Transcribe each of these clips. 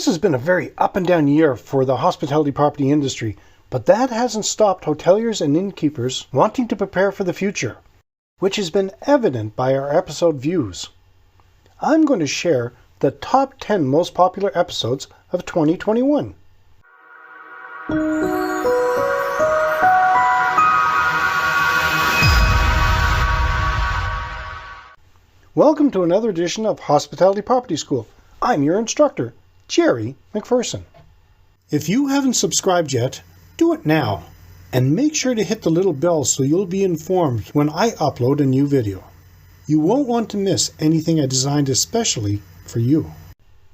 This has been a very up and down year for the hospitality property industry, but that hasn't stopped hoteliers and innkeepers wanting to prepare for the future, which has been evident by our episode views. I'm going to share the top 10 most popular episodes of 2021. Welcome to another edition of Hospitality Property School. I'm your instructor, Jerry McPherson. If you haven't subscribed yet, do it now. And make sure to hit the little bell so you'll be informed when I upload a new video. You won't want to miss anything I designed especially for you.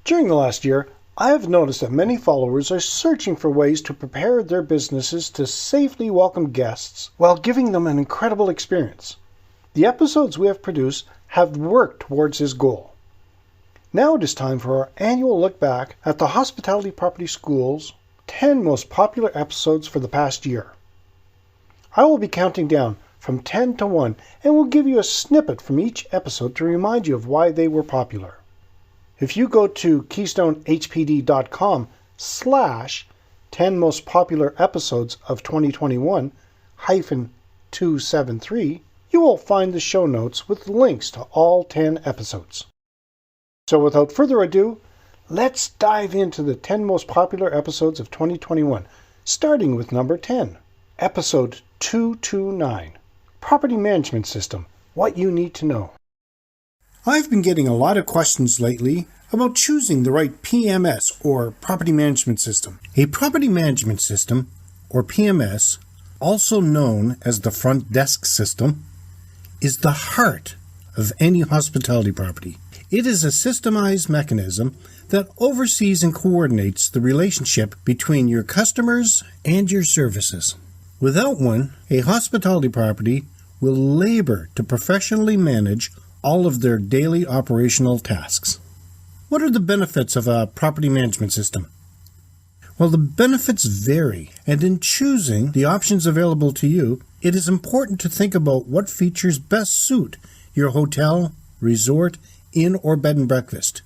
During the last year, I have noticed that many followers are searching for ways to prepare their businesses to safely welcome guests while giving them an incredible experience. The episodes we have produced have worked towards this goal. Now it is time for our annual look back at the Hospitality Property School's 10 most popular episodes for the past year. I will be counting down from 10 to 1 and will give you a snippet from each episode to remind you of why they were popular. If you go to keystonehpd.com/10 most popular episodes of 2021-273, you will find the show notes with links to all 10 episodes. So without further ado, let's dive into the 10 most popular episodes of 2021, starting with number 10, episode 229, Property Management System, What You Need to Know. I've been getting a lot of questions lately about choosing the right PMS, or Property Management System. A Property Management System, or PMS, also known as the Front Desk System, is the heart of any hospitality property. It is a systemized mechanism that oversees and coordinates the relationship between your customers and your services. Without one, a hospitality property will labor to professionally manage all of their daily operational tasks. What are the benefits of a property management system? Well, the benefits vary, and in choosing the options available to you, it is important to think about what features best suit your hotel, resort, inn, or bed and breakfast.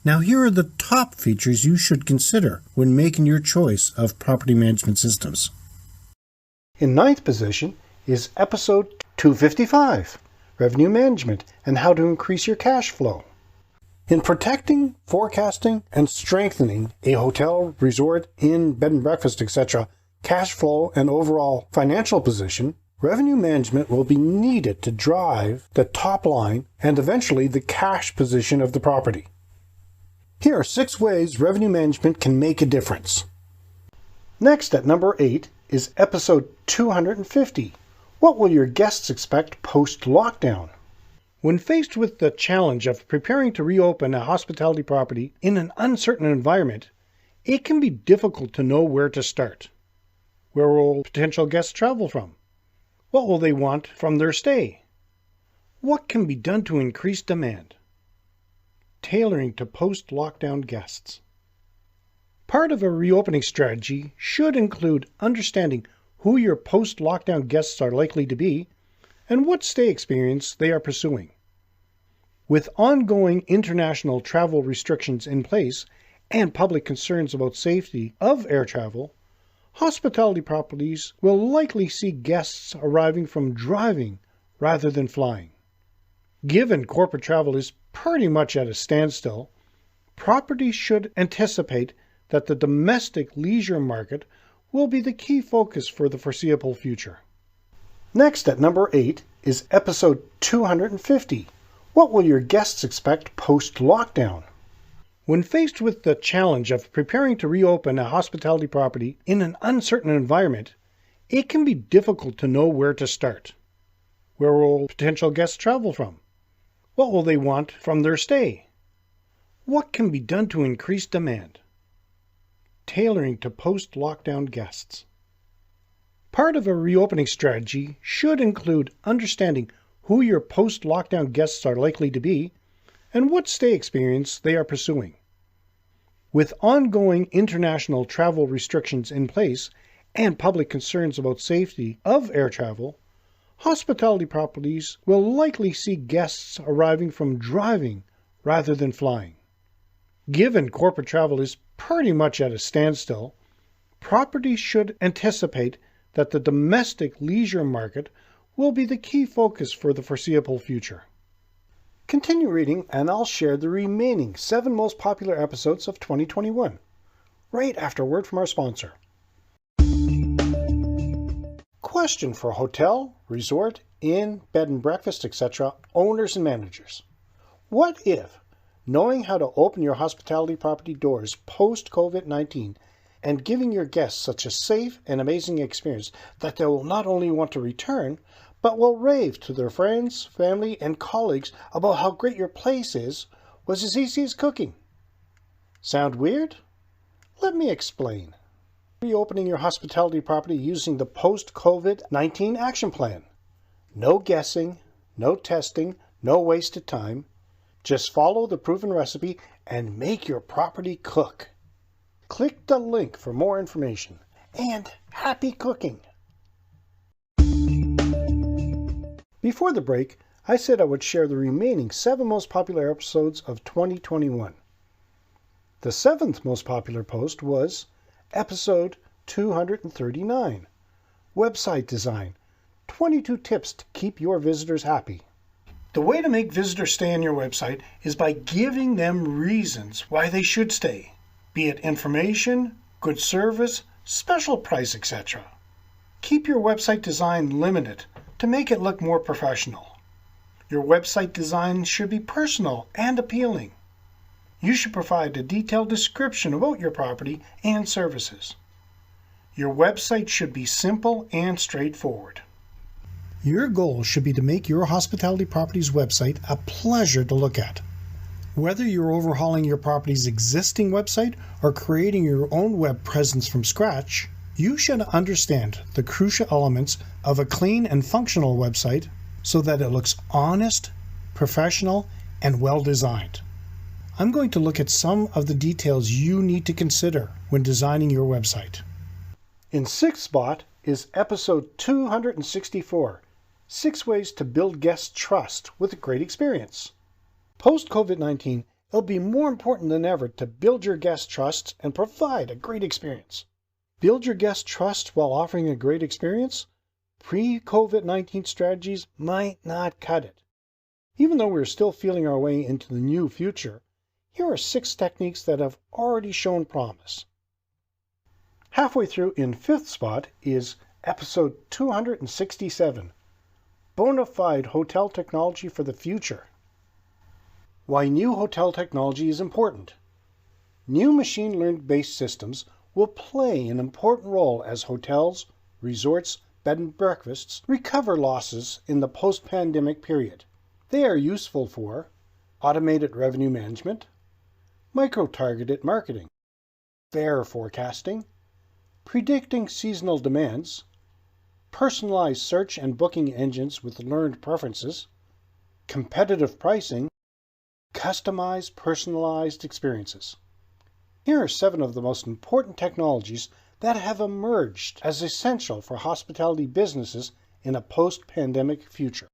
Now, here are the top features you should consider when making your choice of property management systems. In ninth position is episode 255, Revenue Management and How to Increase Your Cash Flow. In protecting, forecasting, and strengthening a hotel, resort, inn, bed and breakfast, etc., cash flow, and overall financial position, revenue management will be needed to drive the top line and eventually the cash position of the property. Here are 6 ways revenue management can make a difference. Next, at number 8, is episode 250. What will your guests expect post-lockdown? When faced with the challenge of preparing to reopen a hospitality property in an uncertain environment, it can be difficult to know where to start. Where will potential guests travel from? What will they want from their stay? What can be done to increase demand? Tailoring to post-lockdown guests. Part of a reopening strategy should include understanding who your post-lockdown guests are likely to be and what stay experience they are pursuing. With ongoing international travel restrictions in place and public concerns about safety of air travel, hospitality properties will likely see guests arriving from driving rather than flying. Given corporate travel is pretty much at a standstill, properties should anticipate that the domestic leisure market will be the key focus for the foreseeable future. Next, at number 8, is episode 250. What will your guests expect post-lockdown? When faced with the challenge of preparing to reopen a hospitality property in an uncertain environment, it can be difficult to know where to start. Where will potential guests travel from? What will they want from their stay? What can be done to increase demand? Tailoring to post-lockdown guests. Part of a reopening strategy should include understanding who your post-lockdown guests are likely to be and what stay experience they are pursuing. With ongoing international travel restrictions in place and public concerns about safety of air travel, hospitality properties will likely see guests arriving from driving rather than flying. Given corporate travel is pretty much at a standstill, properties should anticipate that the domestic leisure market will be the key focus for the foreseeable future. Continue reading and I'll share the remaining 7 most popular episodes of 2021, right after a word from our sponsor. Question for hotel, resort, inn, bed and breakfast, etc. owners and managers. What if, knowing how to open your hospitality property doors post-COVID-19 and giving your guests such a safe and amazing experience that they will not only want to return, but will rave to their friends, family, and colleagues about how great your place is, was as easy as cooking? Sound weird? Let me explain. Reopening your hospitality property using the post-COVID-19 action plan. No guessing, no testing, no wasted time. Just follow the proven recipe and make your property cook. Click the link for more information, and happy cooking! Before the break, I said I would share the remaining 7 most popular episodes of 2021. The 7th most popular post was episode 239, Website Design, 22 Tips to Keep Your Visitors Happy. The way to make visitors stay on your website is by giving them reasons why they should stay, be it information, good service, special price, etc. Keep your website design limited to make it look more professional. Your website design should be personal and appealing. You should provide a detailed description about your property and services. Your website should be simple and straightforward. Your goal should be to make your hospitality property's website a pleasure to look at. Whether you're overhauling your property's existing website or creating your own web presence from scratch, you should understand the crucial elements of a clean and functional website so that it looks honest, professional, and well designed. I'm going to look at some of the details you need to consider when designing your website. In 6th spot is episode 264, 6 Ways to Build Guest Trust with a Great Experience. Post-COVID-19, it'll be more important than ever to build your guest trust and provide a great experience. Build your guest trust while offering a great experience? Pre-COVID-19 strategies might not cut it. Even though we're still feeling our way into the new future, here are 6 techniques that have already shown promise. Halfway through in 5th spot is episode 267, Bonafide Hotel Technology for the Future. Why new hotel technology is important. New machine learning-based systems will play an important role as hotels, resorts, bed and breakfasts recover losses in the post-pandemic period. They are useful for automated revenue management, micro-targeted marketing, fare forecasting, predicting seasonal demands, personalized search and booking engines with learned preferences, competitive pricing, customized personalized experiences. Here are 7 of the most important technologies that have emerged as essential for hospitality businesses in a post-pandemic future.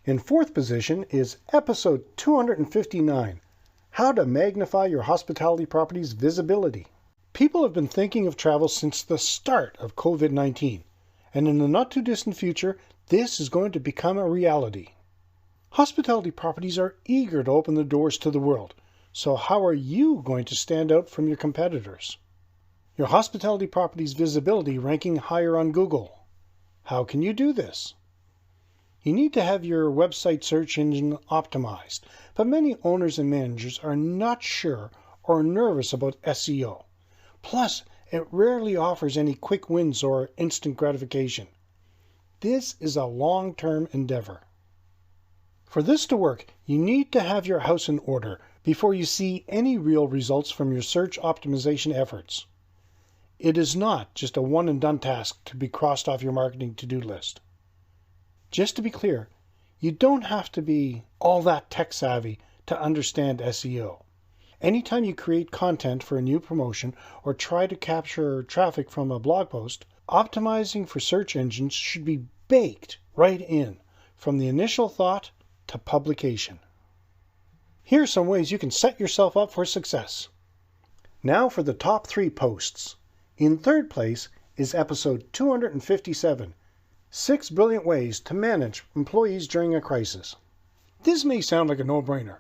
In 4th position is episode 259, How to Magnify Your Hospitality Property's Visibility. People have been thinking of travel since the start of COVID-19, and in the not-too-distant future, this is going to become a reality. Hospitality properties are eager to open their doors to the world, so how are you going to stand out from your competitors? Your hospitality property's visibility ranking higher on Google. How can you do this? You need to have your website search engine optimized, but many owners and managers are not sure or nervous about SEO. Plus, it rarely offers any quick wins or instant gratification. This is a long-term endeavor. For this to work, you need to have your house in order before you see any real results from your search optimization efforts. It is not just a one-and-done task to be crossed off your marketing to-do list. Just to be clear, you don't have to be all that tech-savvy to understand SEO. Anytime you create content for a new promotion or try to capture traffic from a blog post, optimizing for search engines should be baked right in, from the initial thought to publication. Here's some ways you can set yourself up for success. Now for the top 3 posts. In third place is episode 257, 6 Brilliant Ways to Manage Employees During a Crisis. This may sound like a no-brainer,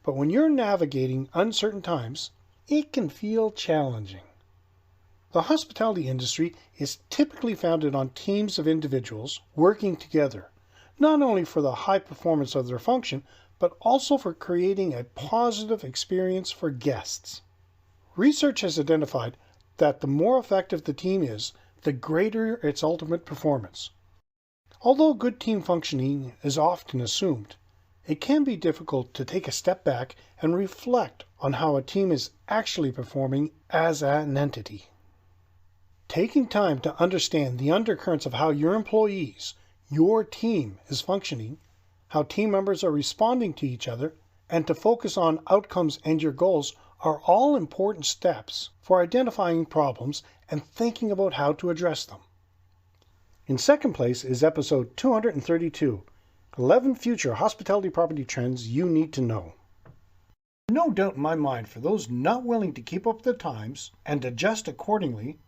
but when you're navigating uncertain times, it can feel challenging. The hospitality industry is typically founded on teams of individuals working together, not only for the high performance of their function, but also for creating a positive experience for guests. Research has identified that the more effective the team is, the greater its ultimate performance. Although good team functioning is often assumed, it can be difficult to take a step back and reflect on how a team is actually performing as an entity. Taking time to understand the undercurrents of how your employees, your team, is functioning, how team members are responding to each other, and to focus on outcomes and your goals are all important steps for identifying problems and thinking about how to address them. In second place is episode 232, 11 Future Hospitality Property Trends You Need to Know. No doubt in my mind, for those not willing to keep up with the times and adjust accordingly,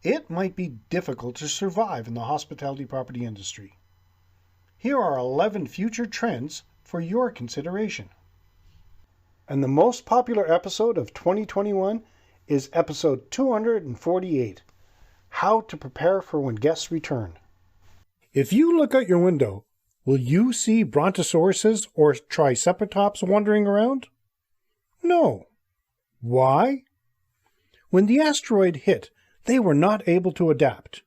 it might be difficult to survive in the hospitality property industry. Here are 11 future trends for your consideration. And the most popular episode of 2021 is episode 248, How to Prepare for When Guests Return. If you look out your window, will you see brontosauruses or triceratops wandering around? No. Why? When the asteroid hit, they were not able to adapt.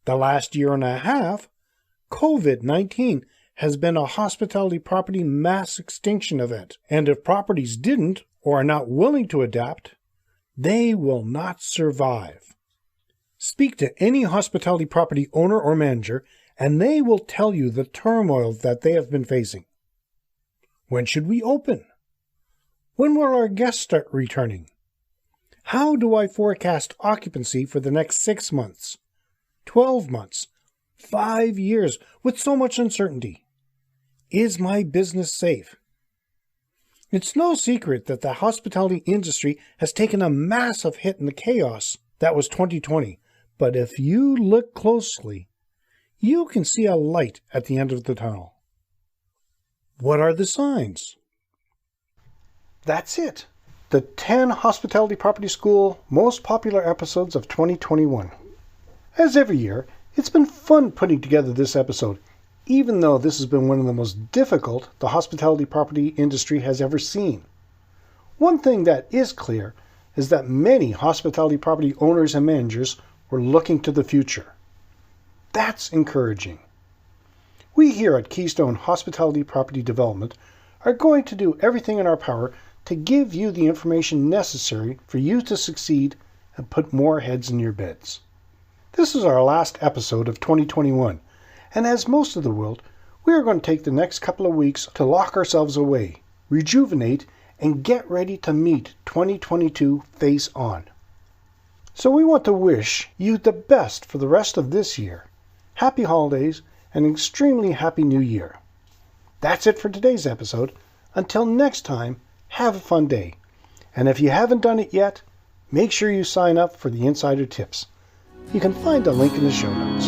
The last year and a half, COVID-19 has been a hospitality property mass extinction event, and if properties didn't or are not willing to adapt, they will not survive. Speak to any hospitality property owner or manager, and they will tell you the turmoil that they have been facing. When should we open? When will our guests start returning? How do I forecast occupancy for the next 6 months, 12 months, 5 years with so much uncertainty? Is my business safe? It's no secret that the hospitality industry has taken a massive hit in the chaos that was 2020, but if you look closely, you can see a light at the end of the tunnel. What are the signs? That's it. The 10 Hospitality Property School most popular episodes of 2021. As every year, it's been fun putting together this episode, even though this has been one of the most difficult the hospitality property industry has ever seen. One thing that is clear is that many hospitality property owners and managers were looking to the future. That's encouraging. We here at Keystone Hospitality Property Development are going to do everything in our power to give you the information necessary for you to succeed and put more heads in your beds. This is our last episode of 2021, and as most of the world, we are going to take the next couple of weeks to lock ourselves away, rejuvenate, and get ready to meet 2022 face on. So we want to wish you the best for the rest of this year. Happy holidays and an extremely happy new year. That's it for today's episode. Until next time, have a fun day. And if you haven't done it yet, make sure you sign up for the Insider Tips. You can find a link in the show notes.